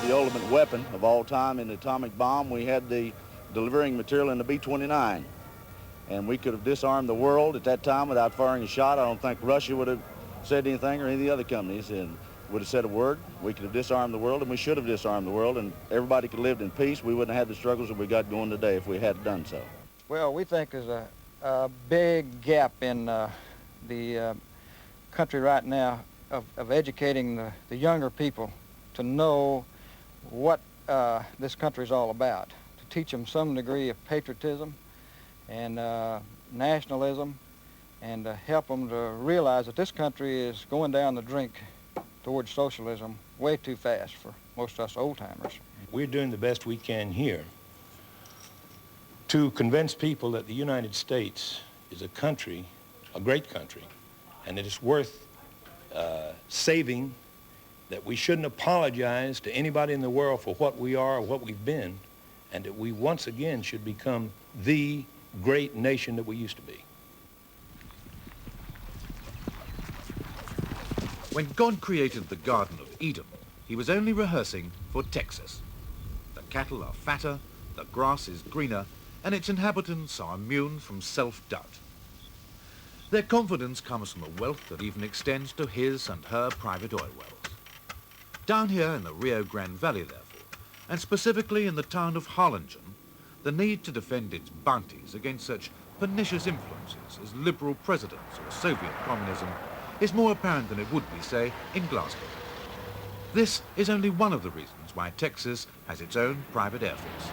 had the ultimate weapon of all time in the atomic bomb. We had the delivering material in the B-29. And we could have disarmed the world at that time without firing a shot. I don't think Russia would have said anything, or any of the other companies, and would have said a word. We could have disarmed the world, and we should have disarmed the world, and everybody could have lived in peace. We wouldn't have had the struggles that we got going today if we had done so. Well, we think there's a big gap in the country right now of educating the younger people to know what this country is all about, to teach them some degree of patriotism and nationalism, and help them to realize that this country is going down the drink towards socialism way too fast for most of us old-timers. We're doing the best we can here to convince people that the United States is a country, a great country, and that it's worth saving, that we shouldn't apologize to anybody in the world for what we are or what we've been, and that we once again should become the great nation that we used to be. When God created the Garden of Eden, he was only rehearsing for Texas. The cattle are fatter, the grass is greener, and its inhabitants are immune from self-doubt. Their confidence comes from a wealth that even extends to his and her private oil wells. Down here in the Rio Grande Valley, therefore, and specifically in the town of Harlingen, the need to defend its bounties against such pernicious influences as liberal presidents or Soviet communism is more apparent than it would be, say, in Glasgow. This is only one of the reasons why Texas has its own private air force.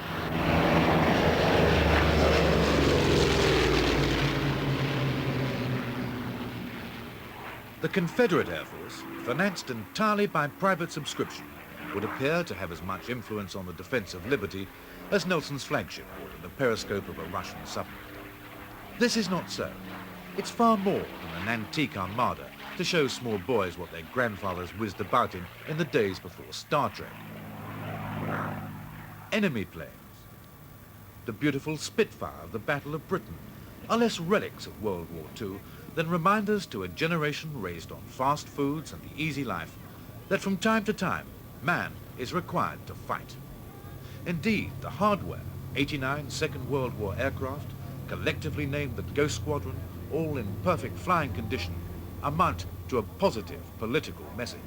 The Confederate Air Force, financed entirely by private subscription, would appear to have as much influence on the defense of liberty as Nelson's flagship would in the periscope of a Russian submarine. This is not so. It's far more than an antique armada to show small boys what their grandfathers whizzed about in the days before Star Trek. Enemy planes, the beautiful Spitfire of the Battle of Britain, are less relics of World War II than reminders to a generation raised on fast foods and the easy life that from time to time man is required to fight. Indeed, the hardware, 89 Second World War aircraft, collectively named the Ghost Squadron, all in perfect flying condition, amount to a positive political message.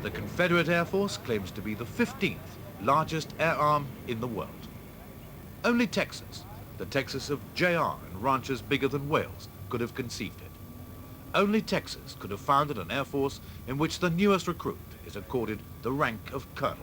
The Confederate Air Force claims to be the 15th largest air arm in the world. Only Texas, the Texas of JR and ranches bigger than Wales, could have conceived it. Only Texas could have founded an air force in which the newest recruit is accorded the rank of colonel.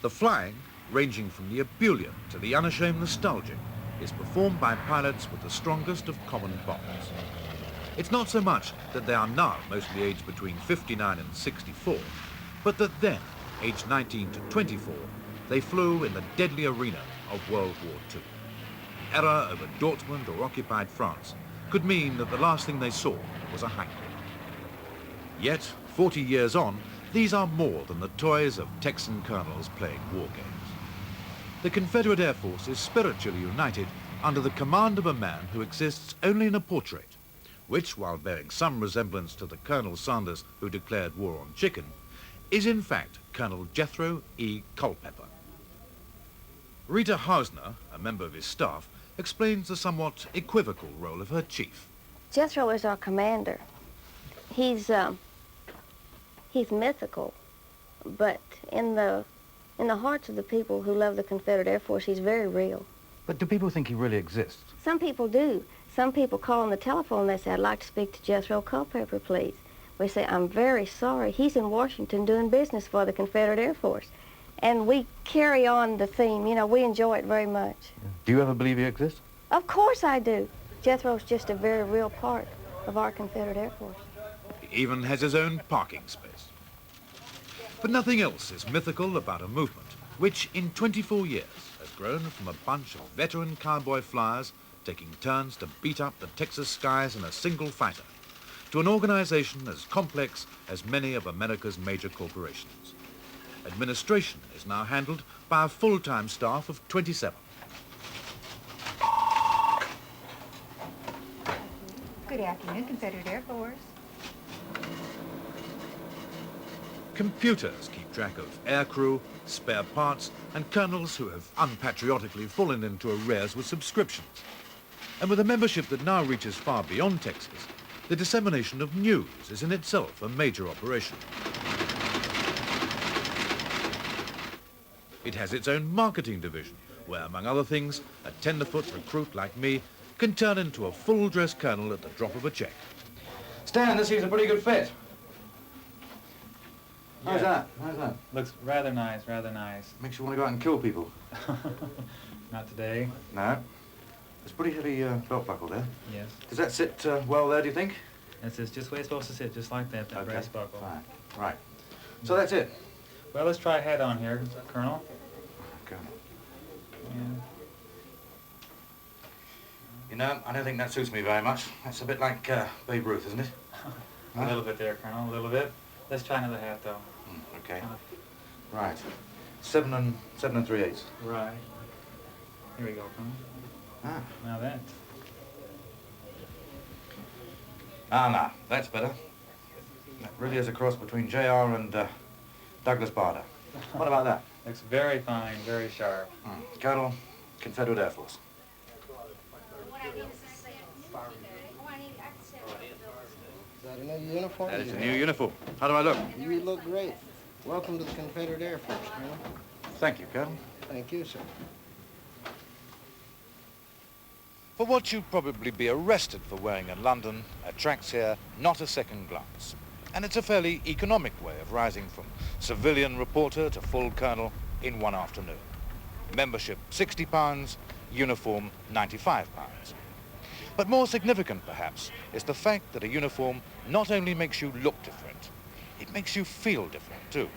The flying, ranging from the ebullient to the unashamed nostalgic, is performed by pilots with the strongest of common bonds. It's not so much that they are now mostly aged between 59 and 64, but that then, aged 19 to 24, they flew in the deadly arena of World War II. Error over Dortmund or occupied France could mean that the last thing they saw was a Heinkel. Yet, 40 years on, these are more than the toys of Texan colonels playing war games. The Confederate Air Force is spiritually united under the command of a man who exists only in a portrait, which, while bearing some resemblance to the Colonel Sanders who declared war on chicken, is in fact Colonel Jethro E. Culpeper. Rita Hausner, a member of his staff, explains the somewhat equivocal role of her chief. Jethro is our commander. He's mythical, but in the hearts of the people who love the Confederate Air Force, he's very real. But do people think he really exists? Some people do. Some people call on the telephone and they say, "I'd like to speak to Jethro Culpeper, please." We say, "I'm very sorry. He's in Washington doing business for the Confederate Air Force." And we carry on the theme. You know, we enjoy it very much. Yeah. Do you ever believe he exists? Of course I do. Jethro's just a very real part of our Confederate Air Force. He even has his own parking space. But nothing else is mythical about a movement which in 24 years has grown from a bunch of veteran cowboy flyers taking turns to beat up the Texas skies in a single fighter, to an organization as complex as many of America's major corporations. Administration is now handled by a full-time staff of 27. Good afternoon, Confederate Air Force. Computers keep track of aircrew, spare parts, and colonels who have unpatriotically fallen into arrears with subscriptions. And with a membership that now reaches far beyond Texas, the dissemination of news is in itself a major operation. It has its own marketing division, where, among other things, a tenderfoot recruit like me can turn into a full-dress colonel at the drop of a check. Stan, this here's a pretty good fit. How's that? How's that? Looks rather nice, rather nice. Makes you want to go out and kill people. Not today. No. It's a pretty heavy belt buckle there. Yes. Does that sit well there, do you think? That's just the way it's supposed to sit, just like that, that brass buckle. Fine. Right. So that's it. Well, let's try head on here, Colonel. Colonel. Yeah. You know, I don't think that suits me very much. That's a bit like Babe Ruth, isn't it? A little bit there, Colonel, a little bit. Let's try another hat, though. Okay. Right. 7 and 3/8. Right. Here we go, Colonel. Ah. Now that. Now, that's better. That really is a cross between JR and Douglas Bader. What about that? Looks very fine, very sharp. Colonel, Confederate Air Force. Is that a new uniform? That is a new uniform. How do I look? You look great. Welcome to the Confederate Air Force, Colonel. Thank you, Colonel. Thank you, sir. For what you'd probably be arrested for wearing in London attracts here not a second glance. And it's a fairly economic way of rising from civilian reporter to full colonel in one afternoon. Membership £60, uniform £95. But more significant, perhaps, is the fact that a uniform not only makes you look different, it makes you feel different, too.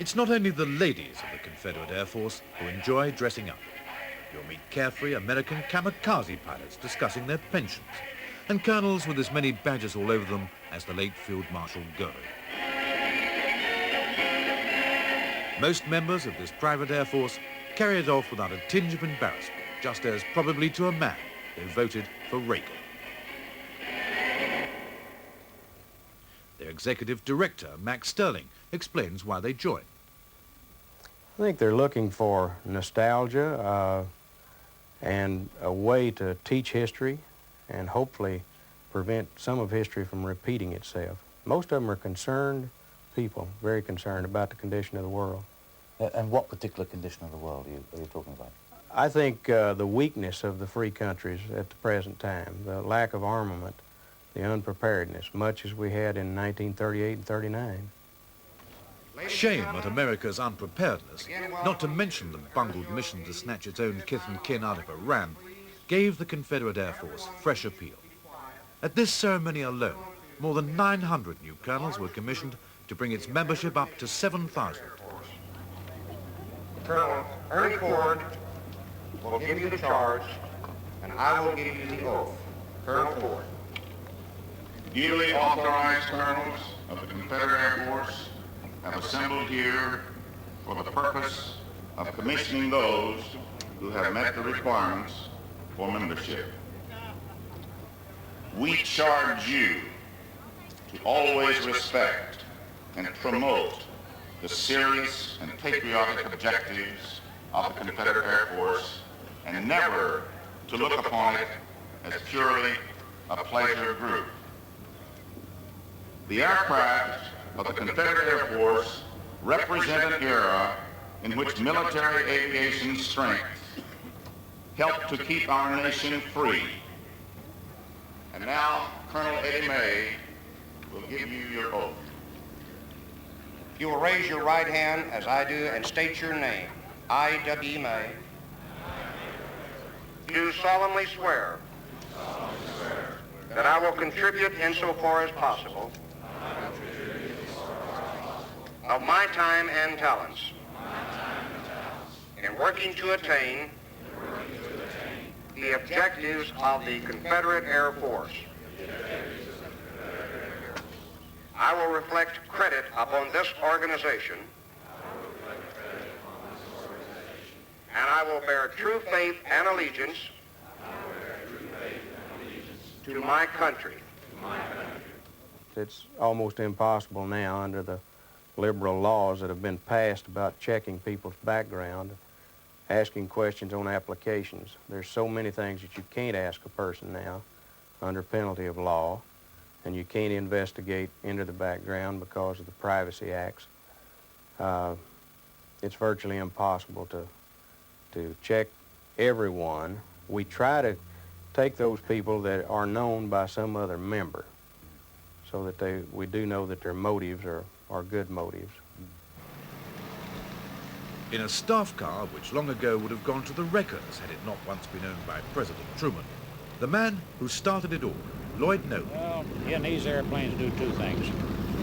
It's not only the ladies of the Confederate Air Force who enjoy dressing up. You'll meet carefree American kamikaze pilots discussing their pensions, and colonels with as many badges all over them as the late Field Marshal Goering. Most members of this private Air Force carry it off without a tinge of embarrassment, just as, probably to a man, they voted for Reagan. Their executive director, Max Sterling, explains why they joined. I think they're looking for nostalgia and a way to teach history and hopefully prevent some of history from repeating itself. Most of them are concerned people, very concerned about the condition of the world. And what particular condition of the world are you talking about? I think the weakness of the free countries at the present time, the lack of armament, the unpreparedness, much as we had in 1938 and 39. Shame at America's unpreparedness, not to mention the bungled mission to snatch its own kith and kin out of Iran, gave the Confederate Air Force fresh appeal. At this ceremony alone, more than 900 new colonels were commissioned to bring its membership up to 7,000. Colonel Ernie Ford will give you the charge, and I will give you the oath. Colonel Ford. Duly authorized colonels of the Confederate Air Force have assembled here for the purpose of commissioning those who have met the requirements for membership. we charge you to always respect and promote the serious and patriotic objectives of the Confederate Air Force and never to look upon it as purely a pleasure group. The aircraft of the Confederate Air Force represent an era in which military aviation strength helped to keep our nation free. And now, Colonel Eddie May will give you your oath. You will raise your right hand as I do and state your name. I, W. May, do solemnly swear that I will contribute insofar as possible of my time and talents in working to attain the objectives of the Confederate Air Force. I will reflect credit upon this organization, and I will bear true faith and allegiance to my country. It's almost impossible now under the liberal laws that have been passed about checking people's background, asking questions on applications. There's so many things that you can't ask a person now under penalty of law, and you can't investigate into the background because of the Privacy Acts. It's virtually impossible to check everyone. We try to take those people that are known by some other member so that we do know that their motives are good motives. In a staff car which long ago would have gone to the wreckers had it not once been owned by President Truman, the man who started it all, Lloyd Nolan. Well, in these airplanes do two things.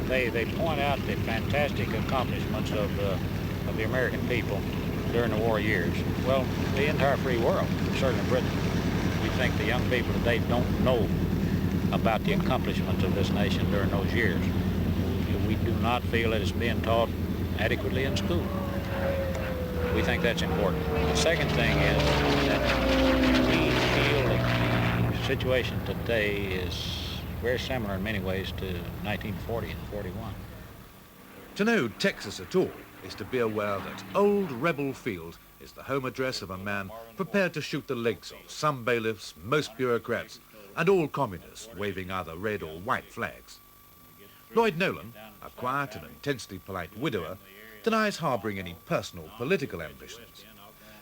They point out the fantastic accomplishments of the American people during the war years. Well, the entire free world, certainly Britain. We think the young people today don't know about the accomplishments of this nation during those years. We do not feel that it's being taught adequately in school. We think that's important. The second thing is that we feel that the situation today is very similar in many ways to 1940 and 41. To know Texas at all is to be aware that old Rebel Field is the home address of a man prepared to shoot the legs off some bailiffs, most bureaucrats, and all communists waving either red or white flags. Lloyd Nolan, a quiet and intensely polite widower, denies harbouring any personal political ambitions,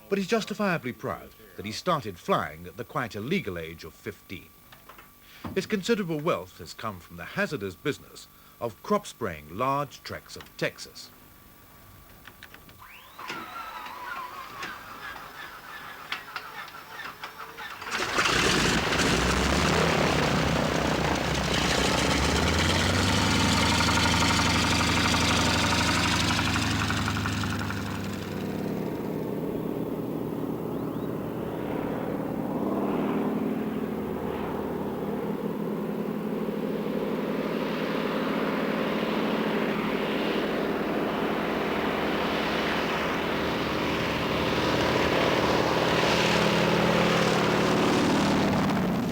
but he's justifiably proud that he started flying at the quite illegal age of 15. His considerable wealth has come from the hazardous business of crop spraying large tracts of Texas.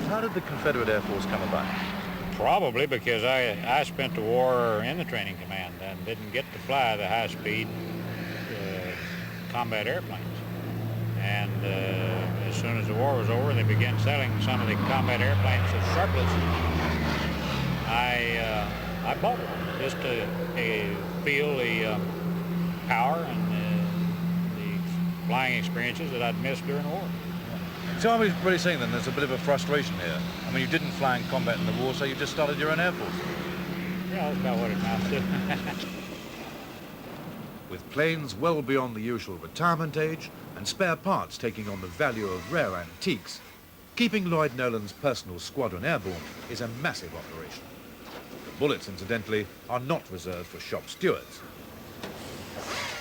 How did the Confederate Air Force come about? Probably because I spent the war in the training command and didn't get to fly the high-speed combat airplanes. And as soon as the war was over, they began selling some of the combat airplanes as surplus. I bought one just to feel the power and the flying experiences that I'd missed during the war. So I'm really saying then there's a bit of a frustration here. I mean, you didn't fly in combat in the war, so you just started your own Air Force. Yeah, that's about what it amounts to. With planes well beyond the usual retirement age and spare parts taking on the value of rare antiques, keeping Lloyd Nolan's personal squadron airborne is a massive operation. The bullets, incidentally, are not reserved for shop stewards.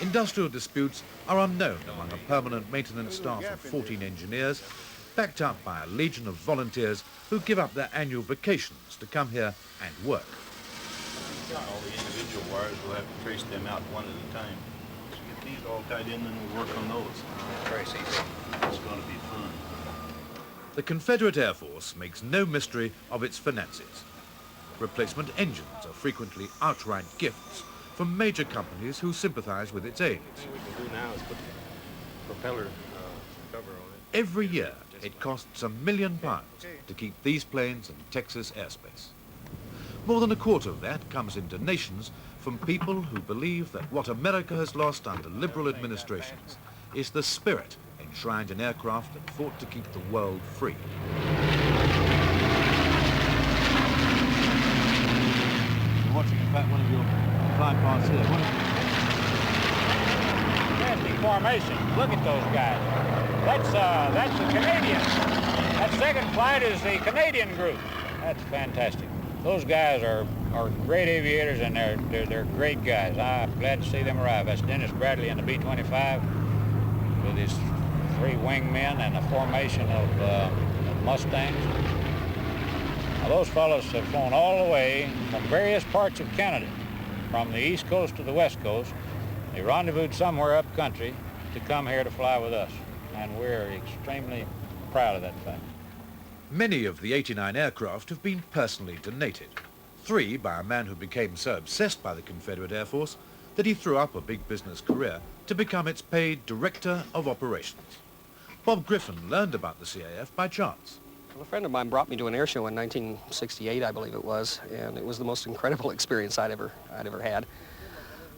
Industrial disputes are unknown among a permanent maintenance staff of 14 engineers, backed up by a legion of volunteers who give up their annual vacations to come here and work. All the individual wires, we'll have to trace them out one at a time. So get these all tied in and we'll work on those. Tracy, it's going to be fun. The Confederate Air Force makes no mystery of its finances. Replacement engines are frequently outright gifts from major companies who sympathize with its aims. The thing we can do now is put the propeller cover on it. Every year, it costs £1 million to keep these planes in Texas airspace. More than a quarter of that comes in donations from people who believe that what America has lost under liberal administrations is the spirit enshrined in aircraft that fought to keep the world free. You're watching, in fact, one of your flying parts here. Fantastic formation. Look at those guys. That's the Canadians. That second flight is the Canadian group. That's fantastic. Those guys are great aviators, and they're great guys. I'm glad to see them arrive. That's Dennis Bradley in the B-25 with his 3 wingmen and a formation of Mustangs. Now, those fellows have flown all the way from various parts of Canada, from the East Coast to the West Coast. They rendezvoused somewhere up country to come here to fly with us, and we're extremely proud of that fact. Many of the 89 aircraft have been personally donated. 3 by a man who became so obsessed by the Confederate Air Force that he threw up a big business career to become its paid Director of Operations. Bob Griffin learned about the CAF by chance. Well, a friend of mine brought me to an air show in 1968, I believe it was, and it was the most incredible experience I'd ever had.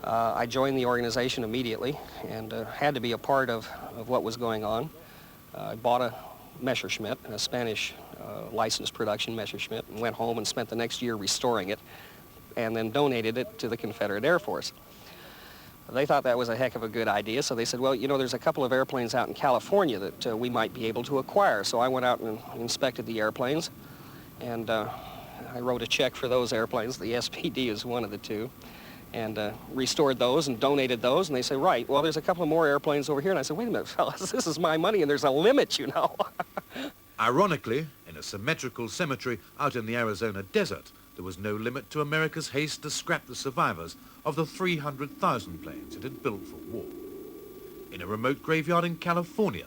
I joined the organization immediately and had to be a part of what was going on. I bought a Messerschmitt, a Spanish licensed production Messerschmitt, and went home and spent the next year restoring it and then donated it to the Confederate Air Force. They thought that was a heck of a good idea, so they said, well, you know, there's a couple of airplanes out in California that we might be able to acquire. So I went out and inspected the airplanes, and I wrote a check for those airplanes. The SPD is one of the 2. And restored those and donated those, and they said, right, well, there's a couple of more airplanes over here. And I said, wait a minute, fellas, this is my money, and there's a limit, you know. Ironically, in a symmetrical cemetery out in the Arizona desert, there was no limit to America's haste to scrap the survivors of the 300,000 planes it had built for war. In a remote graveyard in California,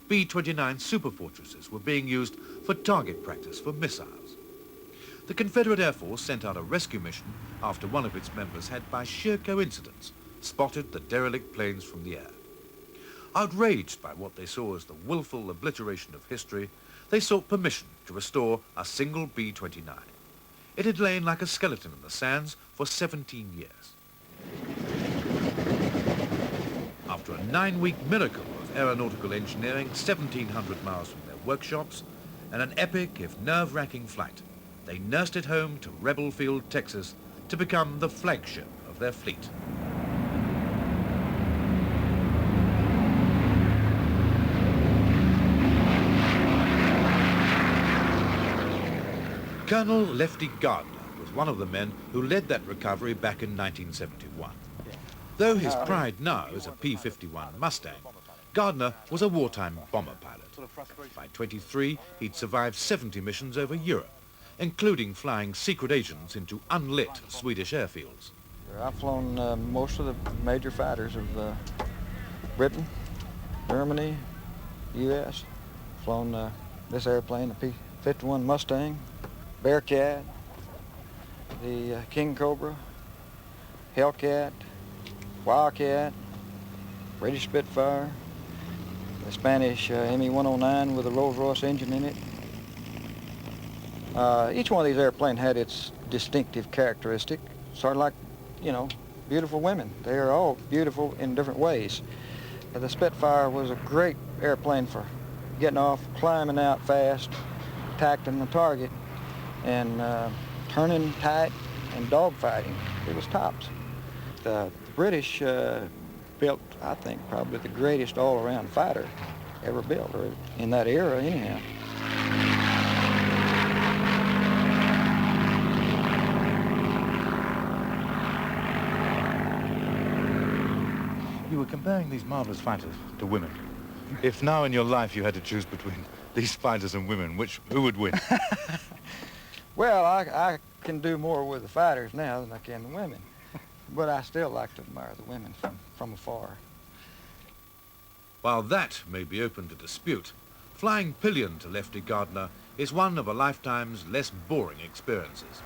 B-29 superfortresses were being used for target practice for missiles. The Confederate Air Force sent out a rescue mission after one of its members had, by sheer coincidence, spotted the derelict planes from the air. Outraged by what they saw as the willful obliteration of history, they sought permission to restore a single B-29. It had lain like a skeleton in the sands for 17 years. After a 9-week miracle of aeronautical engineering 1,700 miles from their workshops and an epic, if nerve-wracking flight, they nursed it home to Rebel Field, Texas, to become the flagship of their fleet. Colonel Lefty Gardner was one of the men who led that recovery back in 1971. Though his pride now is a P-51 Mustang, Gardner was a wartime bomber pilot. By 23, he'd survived 70 missions over Europe, including flying secret agents into unlit Swedish airfields. I've flown most of the major fighters of Britain, Germany, U.S. Flown this airplane, the P-51 Mustang, Bearcat, the King Cobra, Hellcat, Wildcat, British Spitfire, the Spanish ME-109 with a Rolls-Royce engine in it. Each one of these airplanes had its distinctive characteristic, sort of like, you know, beautiful women. They are all beautiful in different ways. The Spitfire was a great airplane for getting off, climbing out fast, attacking the target, and turning tight and dogfighting. It was tops. The British built, I think, probably the greatest all-around fighter ever built, or in that era anyhow. You were comparing these marvelous fighters to women. If now in your life you had to choose between these fighters and women, who would win? Well, I can do more with the fighters now than I can the women, but I still like to admire the women from afar. While that may be open to dispute, flying pillion to Lefty Gardner is one of a lifetime's less boring experiences.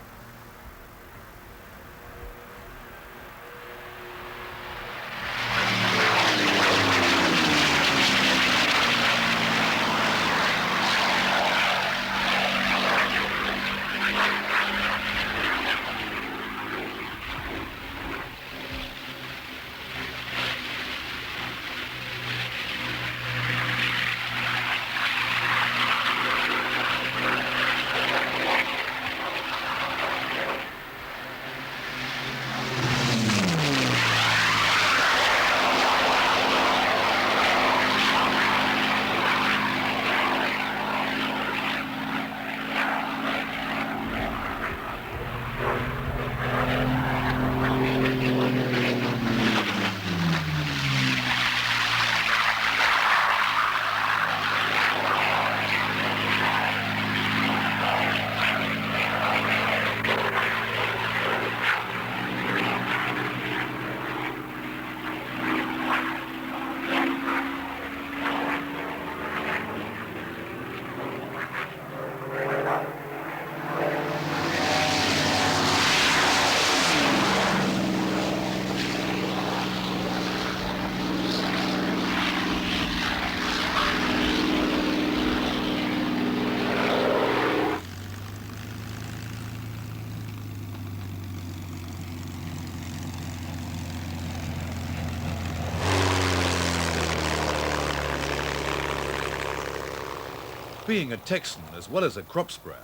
Being a Texan as well as a crop sprayer,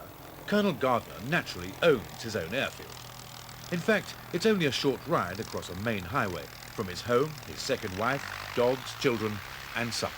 Colonel Gardner naturally owns his own airfield. In fact, it's only a short ride across a main highway from his home, his second wife, dogs, children, and supper.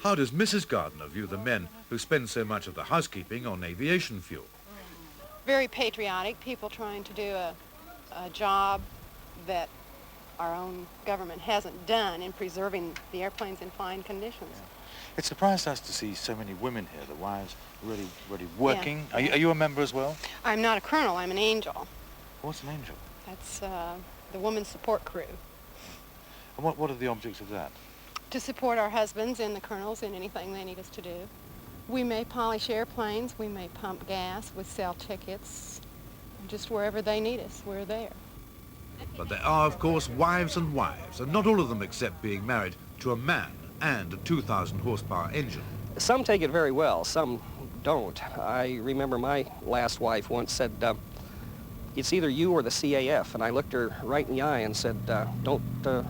How does Mrs. Gardner view the men who spend so much of the housekeeping on aviation fuel? Very patriotic, people trying to do a job that our own government hasn't done in preserving the airplanes in fine conditions. It surprised us to see so many women here, the wives really working. Yeah. Are you a member as well? I'm not a colonel, I'm an angel. What's an angel? That's the women's support crew. And what are the objects of that? To support our husbands and the colonels in anything they need us to do. We may polish airplanes, we may pump gas, we sell tickets. Just wherever they need us, we're there. But there are, of course, wives, and not all of them accept being married to a man and a 2,000 horsepower engine. Some take it very well, some don't. I remember my last wife once said, it's either you or the CAF, and I looked her right in the eye and said, don't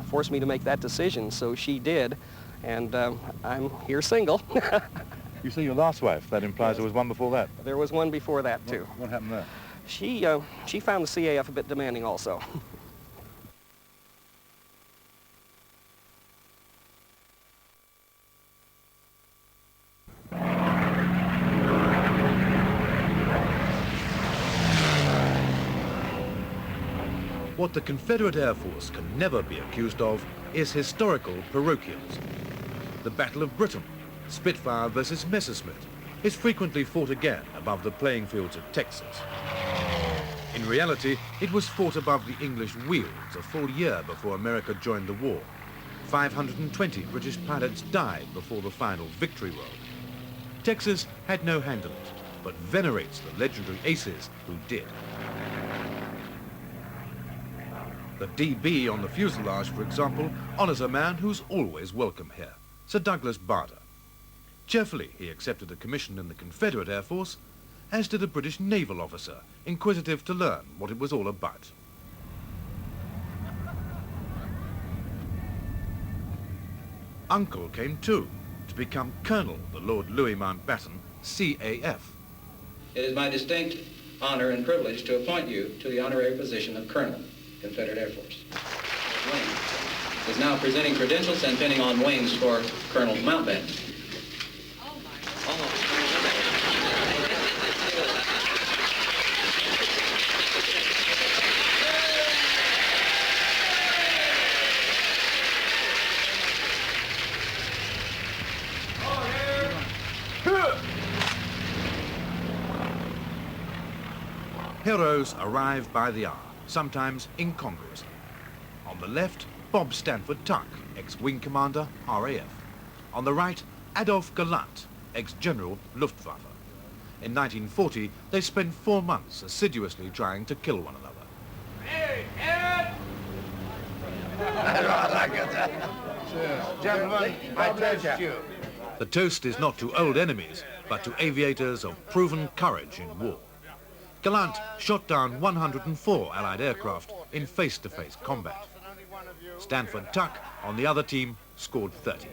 force me to make that decision. So she did, and I'm here single. You say your last wife, that implies there was one before that? There was one before that, too. What happened there? She found the CAF a bit demanding also. What the Confederate Air Force can never be accused of is historical parochialism. The Battle of Britain, Spitfire versus Messerschmitt, is frequently fought again above the playing fields of Texas. In reality, it was fought above the English Weald a full year before America joined the war. 520 British pilots died before the final victory roll. Texas had no hand in it, but venerates the legendary aces who did. The DB on the fuselage, for example, honours a man who's always welcome here, Sir Douglas Bader. Cheerfully, he accepted a commission in the Confederate Air Force, as did a British naval officer, inquisitive to learn what it was all about. Uncle came too, to become Colonel, the Lord Louis Mountbatten, CAF. It is my distinct honor and privilege to appoint you to the honorary position of Colonel, Confederate Air Force. Wing is now presenting credentials and pinning on wings for Colonel Mountbatten. Heroes arrive by the hour, sometimes incongruously. On the left, Bob Stanford Tuck, ex-wing commander, RAF. On the right, Adolf Gallant, ex-general, Luftwaffe. In 1940, they spent 4 months assiduously trying to kill one another. Gentlemen, I toast you. The toast is not to old enemies, but to aviators of proven courage in war. Gallant shot down 104 Allied aircraft in face-to-face combat. Stanford Tuck, on the other team, scored 30.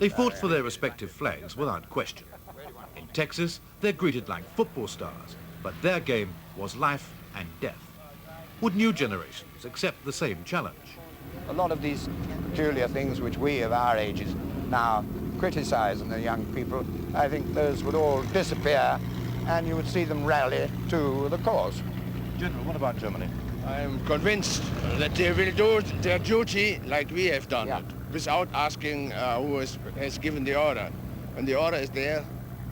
They fought for their respective flags without question. In Texas, they're greeted like football stars, but their game was life and death. Would new generations accept the same challenge? A lot of these peculiar things which we of our ages now criticize in the young people, I think those would all disappear and you would see them rally to the cause. General, what about Germany? I am convinced that they will do their duty like we have done it, without asking who has given the order. When the order is there,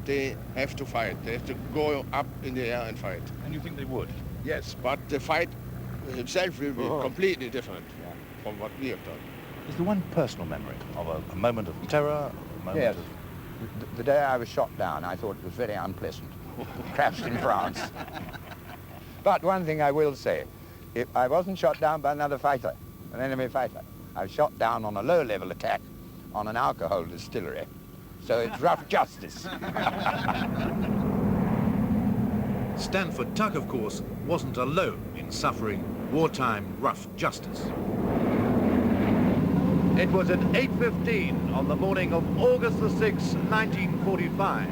they have to fight. They have to go up in the air and fight. And you think they would? Yes, but the fight himself will be completely different from what we have done. Is there one personal memory of a moment of terror? A moment Yes. of... The day I was shot down, I thought it was very unpleasant. Crashed in France. But one thing I will say, if I wasn't shot down by another fighter, an enemy fighter, I was shot down on a low-level attack on an alcohol distillery. So it's rough justice. Stanford Tuck, of course, wasn't alone in suffering wartime rough justice. It was at 8:15 on the morning of August the 6th, 1945,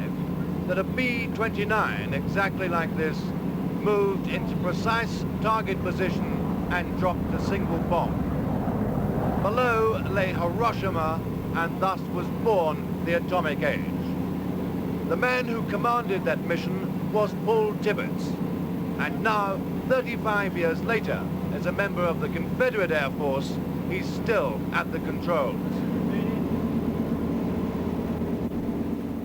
that a B-29, exactly like this, moved into precise target position and dropped a single bomb. Below lay Hiroshima, and thus was born the atomic age. The man who commanded that mission was Paul Tibbets, and now, 35 years later, as a member of the Confederate Air Force, he's still at the controls.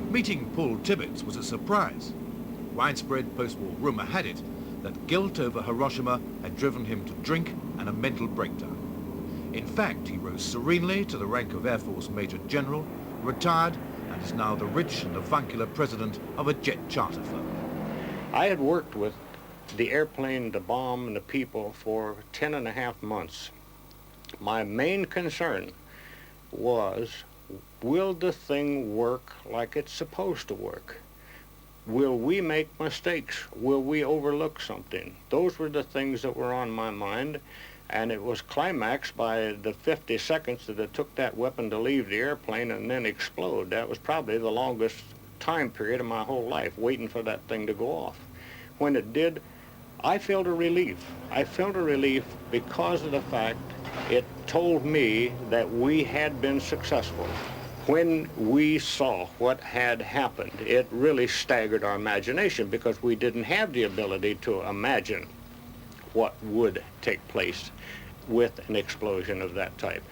Meeting Paul Tibbets was a surprise. Widespread post-war rumor had it that guilt over Hiroshima had driven him to drink and a mental breakdown. In fact, he rose serenely to the rank of Air Force Major General, retired, and is now the rich and avuncular president of a jet charter firm. I had worked with the airplane, the bomb, and the people for 10.5 months. My main concern was, will the thing work like it's supposed to work? Will we make mistakes? Will we overlook something? Those were the things that were on my mind, and it was climaxed by the 50 seconds that it took that weapon to leave the airplane and then explode. That was probably the longest time period of my whole life, waiting for that thing to go off. When it did, I felt a relief. I felt a relief because of the fact it told me that we had been successful. When we saw what had happened, it really staggered our imagination because we didn't have the ability to imagine what would take place with an explosion of that type.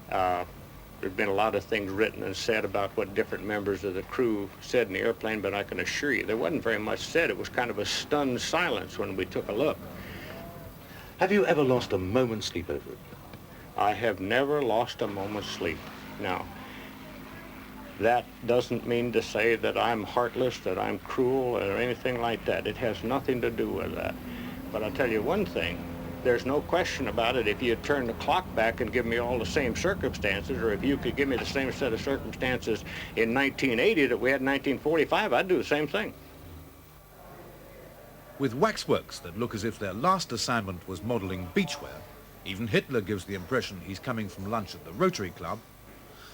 There's been a lot of things written and said about what different members of the crew said in the airplane, but I can assure you there wasn't very much said. It was kind of a stunned silence when we took a look. Have you ever lost a moment's sleep over it? I have never lost a moment's sleep. Now, that doesn't mean to say that I'm heartless, that I'm cruel, or anything like that. It has nothing to do with that. But I'll tell you one thing, there's no question about it. If you turn the clock back and give me all the same circumstances, or if you could give me the same set of circumstances in 1980 that we had in 1945, I'd do the same thing. With waxworks that look as if their last assignment was modelling beachwear, even Hitler gives the impression he's coming from lunch at the Rotary Club,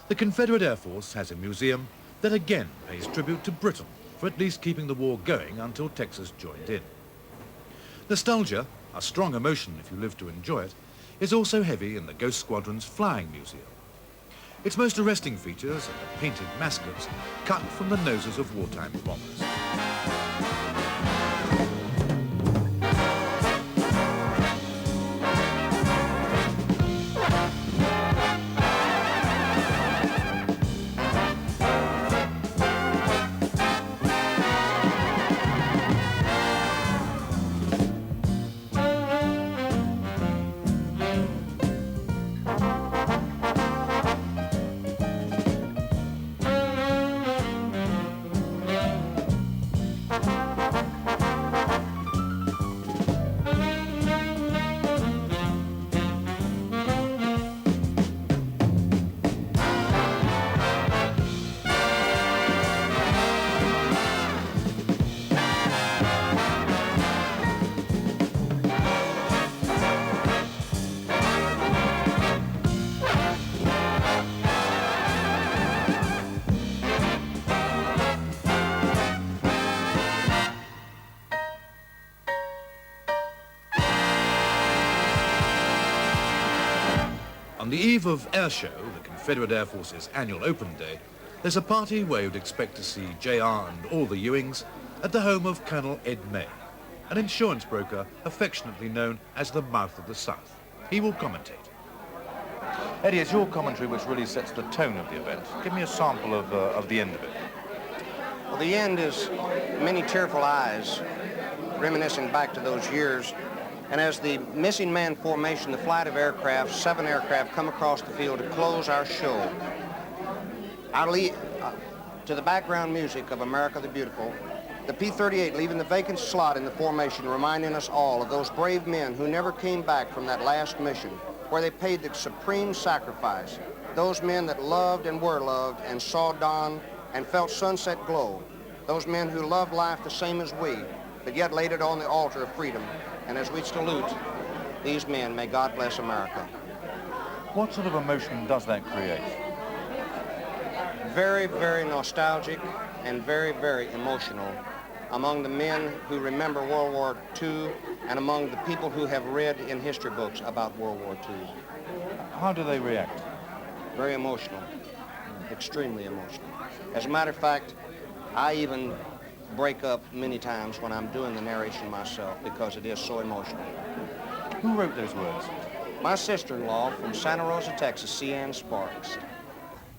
the Confederate Air Force has a museum that again pays tribute to Britain for at least keeping the war going until Texas joined in. Nostalgia, a strong emotion if you live to enjoy it, is also heavy in the Ghost Squadron's Flying Museum. Its most arresting features are the painted mascots cut from the noses of wartime bombers. On the eve of Air Show, the Confederate Air Force's annual open day, there's a party where you'd expect to see JR and all the Ewings at the home of Colonel Ed May, an insurance broker affectionately known as the Mouth of the South. He will commentate. Eddie, it's your commentary which really sets the tone of the event. Give me a sample of the end of it. Well, the end is many tearful eyes reminiscing back to those years. And as the missing man formation, the flight of aircraft, 7 aircraft, come across the field to close our show, to the background music of America the Beautiful, the P-38 leaving the vacant slot in the formation, reminding us all of those brave men who never came back from that last mission, where they paid the supreme sacrifice. Those men that loved and were loved and saw dawn and felt sunset glow. Those men who loved life the same as we, but yet laid it on the altar of freedom. And as we salute these men, may God bless America. What sort of emotion does that create? Very, very nostalgic and very, very emotional among the men who remember World War II and among the people who have read in history books about World War II. How do they react? Very emotional, extremely emotional. As a matter of fact, I even break up many times when I'm doing the narration myself because it is so emotional. Who wrote those words? My sister-in-law from Santa Rosa, Texas, C. Ann Sparks.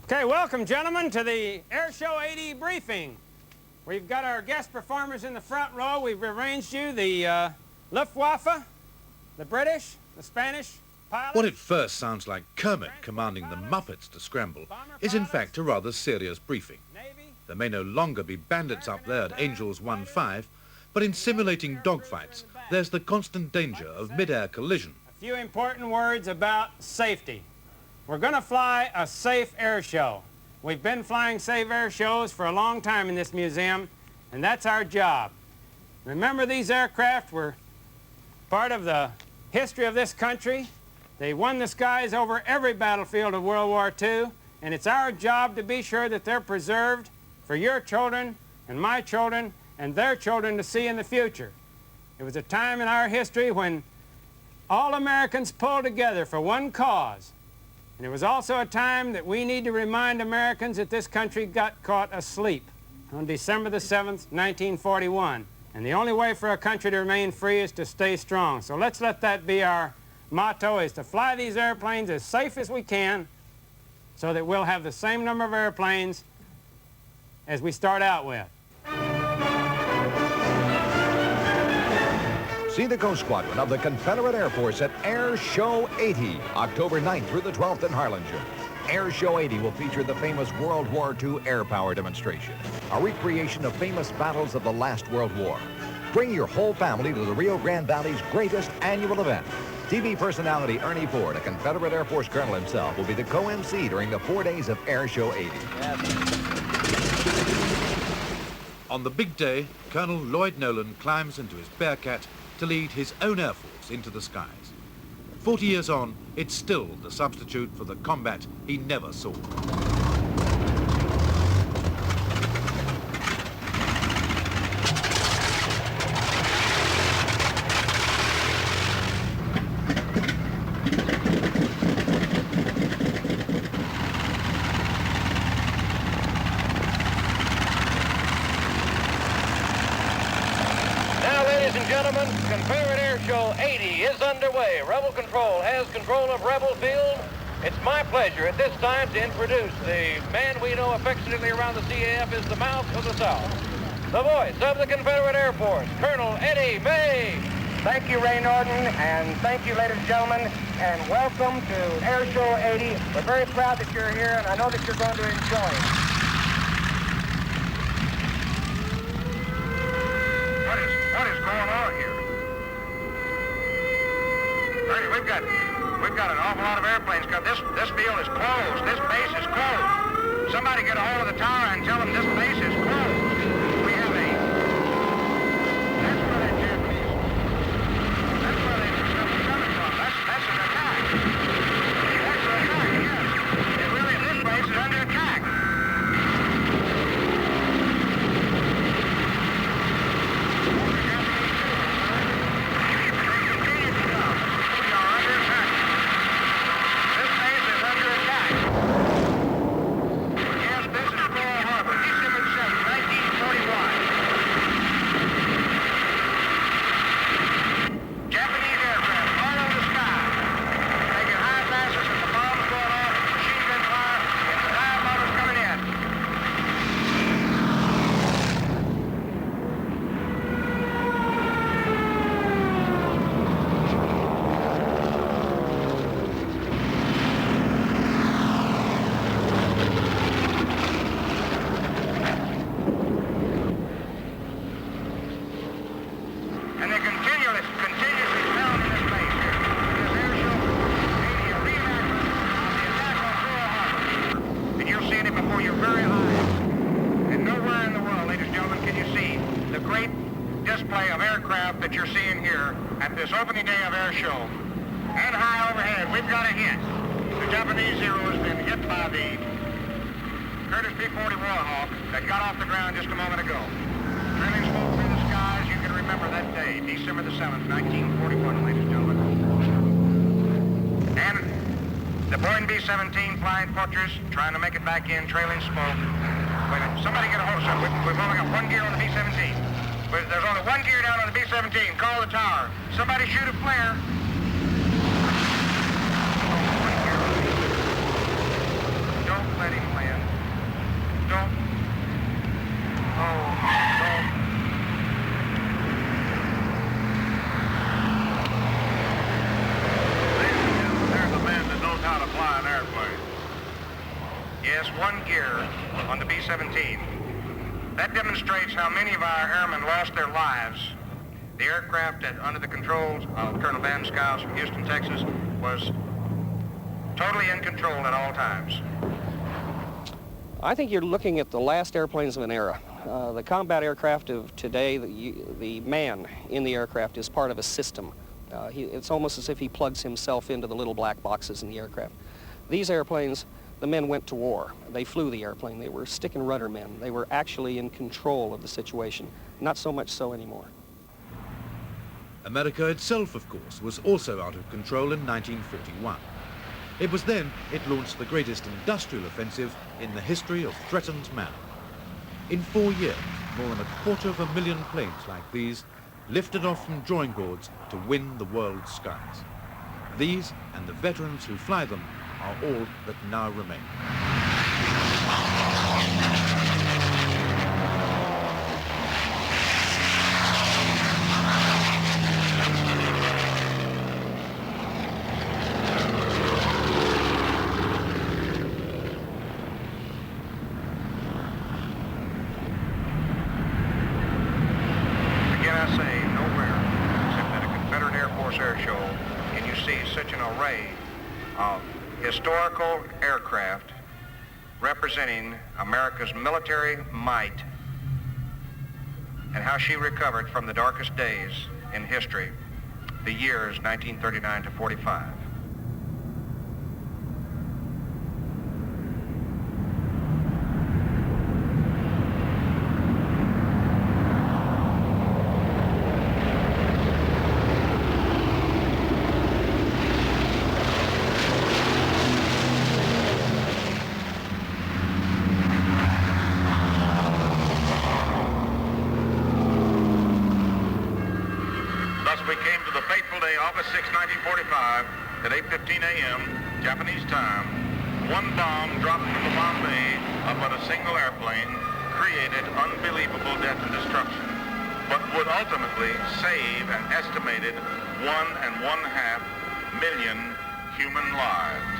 Okay, welcome, gentlemen, to the Air Show 80 briefing. We've got our guest performers in the front row. We've arranged you the Luftwaffe, the British, the Spanish pilots. What at first sounds like Kermit commanding the Muppets to scramble is in fact a rather serious briefing. There may no longer be bandits up there at Angels 1-5, but in simulating dogfights, there's the constant danger of mid-air collision. A few important words about safety. We're going to fly a safe air show. We've been flying safe air shows for a long time in this museum, and that's our job. Remember, these aircraft were part of the history of this country. They won the skies over every battlefield of World War II, and it's our job to be sure that they're preserved for your children and my children and their children to see in the future. It was a time in our history when all Americans pulled together for one cause. And it was also a time that we need to remind Americans that this country got caught asleep on December the 7th, 1941. And the only way for a country to remain free is to stay strong. So let's let that be our motto, is to fly these airplanes as safe as we can so that we'll have the same number of airplanes as we start out with. See the Ghost Squadron of the Confederate Air Force at Air Show 80, October 9th through the 12th in Harlingen. Air Show 80 will feature the famous World War II air power demonstration, a recreation of famous battles of the last World War. Bring your whole family to the Rio Grande Valley's greatest annual event. TV personality Ernie Ford, a Confederate Air Force colonel himself, will be the co-MC during the 4 days of Air Show 80. On the big day, Colonel Lloyd Nolan climbs into his Bearcat to lead his own Air Force into the skies. 40 years on, it's still the substitute for the combat he never saw. Confederate Air Show 80 is underway. Rebel Control has control of Rebel Field. It's my pleasure at this time to introduce the man we know affectionately around the CAF as the Mouth of the South, the voice of the Confederate Air Force, Colonel Eddie May. Thank you, Ray Norton, and thank you, ladies and gentlemen, and welcome to Air Show 80. We're very proud that you're here, and I know that you're going to enjoy it. What is going on here? Ernie, we've got an awful lot of airplanes coming. This field is closed. This base is closed. Somebody get a hold of the tower and tell them this base is closed. We have a... That's where that Japanese... That's where they coming from. That's an attack. That's an attack, yes. It really, this base is under attack. This base of air show. And high overhead, we've got a hit. The Japanese Zero has been hit by the Curtis P-40 Warhawk that got off the ground just a moment ago. Trailing smoke through the skies, you can remember that day, December the 7th, 1941, ladies and gentlemen. And the Boeing B-17 Flying Fortress trying to make it back in, trailing smoke. Wait a minute, somebody get a hold of something. We've only got one gear on the B-17. There's only one gear down on the B-17. Call the tower. Somebody shoot a flare. Don't let him win. Don't. Oh, don't. There's a man that knows how to fly an airplane. Yes, one gear on the B-17. That demonstrates how many of our airmen lost their lives. The aircraft under the controls of Colonel Van Skiles from Houston, Texas, was totally in control at all times. I think you're looking at the last airplanes of an era. The combat aircraft of today, the man in the aircraft is part of a system. It's almost as if he plugs himself into the little black boxes in the aircraft. These airplanes, the men went to war. They flew the airplane. They were stick and rudder men. They were actually in control of the situation. Not so much so anymore. America itself, of course, was also out of control in 1941. It was then it launched the greatest industrial offensive in the history of threatened man. In 4 years, more than 250,000 planes like these lifted off from drawing boards to win the world's skies. These and the veterans who fly them are all that now remain. Again, I say, nowhere except at a Confederate Air Force air show can you see such an array of historical aircraft representing America's military might and how she recovered from the darkest days in history, the years 1939 to 45. We came to the fateful day, August 6, 1945, at 8:15 a.m. Japanese time. One bomb dropped from the Bombay of but a single airplane created unbelievable death and destruction, but would ultimately save an estimated 1.5 million human lives.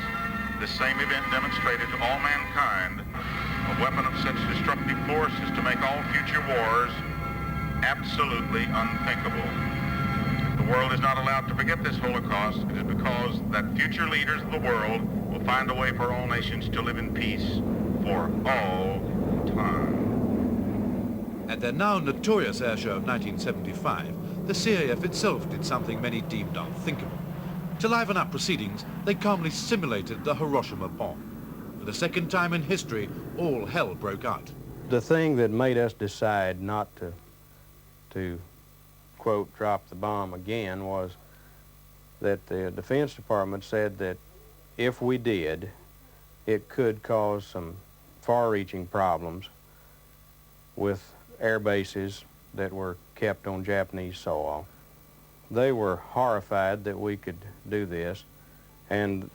This same event demonstrated to all mankind a weapon of such destructive force as to make all future wars absolutely unthinkable. The world is not allowed to forget this Holocaust. It is because that future leaders of the world will find a way for all nations to live in peace for all time. At their now notorious air show of 1975, the CAF itself did something many deemed unthinkable. To liven up proceedings, they calmly simulated the Hiroshima bomb. For the second time in history, all hell broke out. The thing that made us decide not to quote, drop the bomb again was that the Defense Department said that if we did, it could cause some far-reaching problems with air bases that were kept on Japanese soil. They were horrified that we could do this, and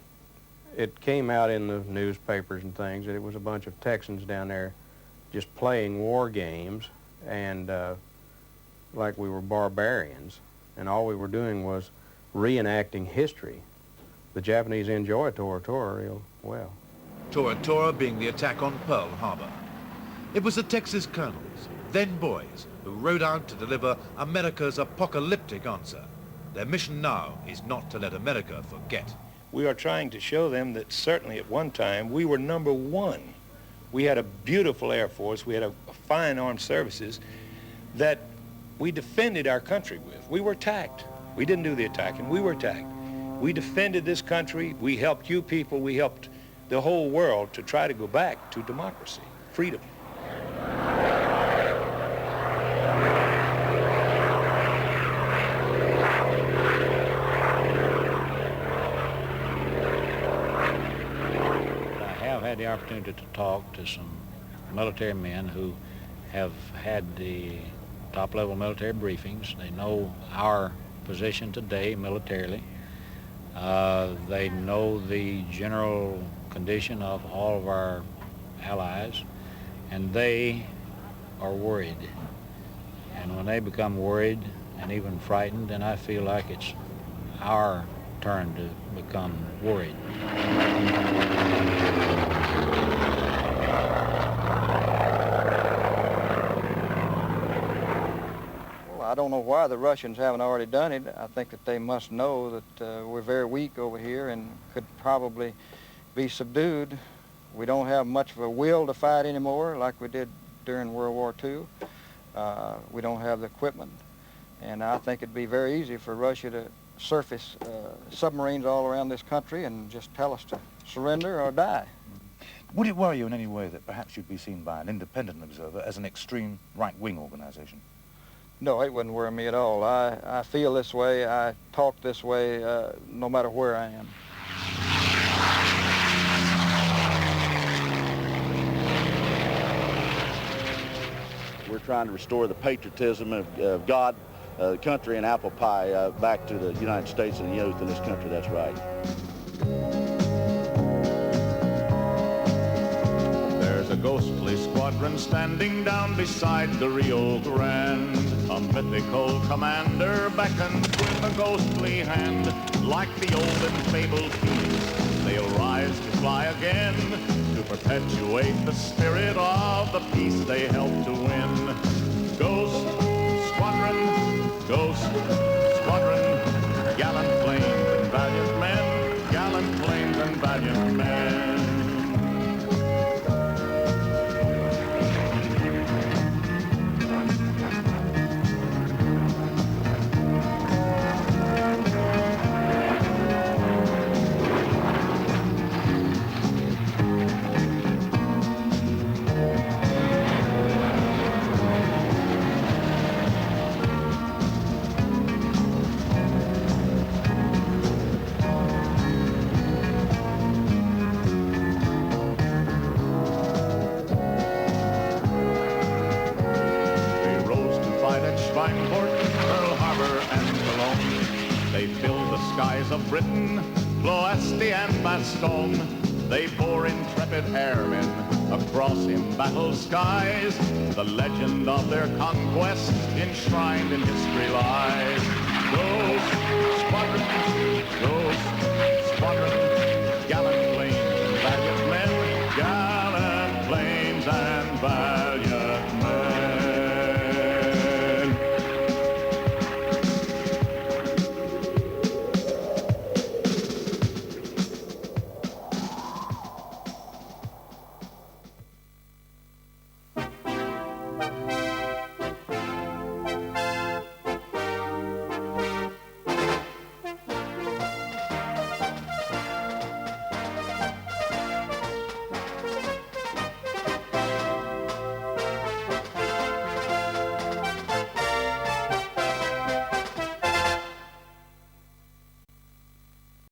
it came out in the newspapers and things that it was a bunch of Texans down there just playing war games and like we were barbarians, and all we were doing was reenacting history. The Japanese enjoy Tora Tora real well. Tora Tora being the attack on Pearl Harbor. It was the Texas colonels, then boys, who rode out to deliver America's apocalyptic answer. Their mission now is not to let America forget. We are trying to show them that certainly at one time we were number one. We had a beautiful Air Force, we had a fine armed services that we defended our country with. We were attacked. We didn't do the attacking. We were attacked. We defended this country. We helped you people. We helped the whole world to try to go back to democracy, freedom. I have had the opportunity to talk to some military men who have had the top-level military briefings. They know our position today militarily. They know the general condition of all of our allies, and they are worried. And when they become worried and even frightened, then I feel like it's our turn to become worried. I don't know why the Russians haven't already done it. I think that they must know that we're very weak over here and could probably be subdued. We don't have much of a will to fight anymore like we did during World War II. We don't have the equipment. And I think it'd be very easy for Russia to surface submarines all around this country and just tell us to surrender or die. Would it worry you in any way that perhaps you'd be seen by an independent observer as an extreme right-wing organization? No, it wouldn't worry me at all. I feel this way, I talk this way, no matter where I am. We're trying to restore the patriotism of God, the country, and apple pie back to the United States and the youth in this country. That's right. There's a ghostly squadron standing down beside the Rio Grande. A mythical commander beckons with a ghostly hand. Like the old and fabled peace, they'll rise to fly again to perpetuate the spirit of the peace they helped to win. Ghost squadron, gallant planes and valiant men, gallant planes and valiant men. Of Britain, Ploesti and Bastogne, they bore intrepid airmen across embattled skies. The legend of their conquest enshrined in history lies. Ghost squadron,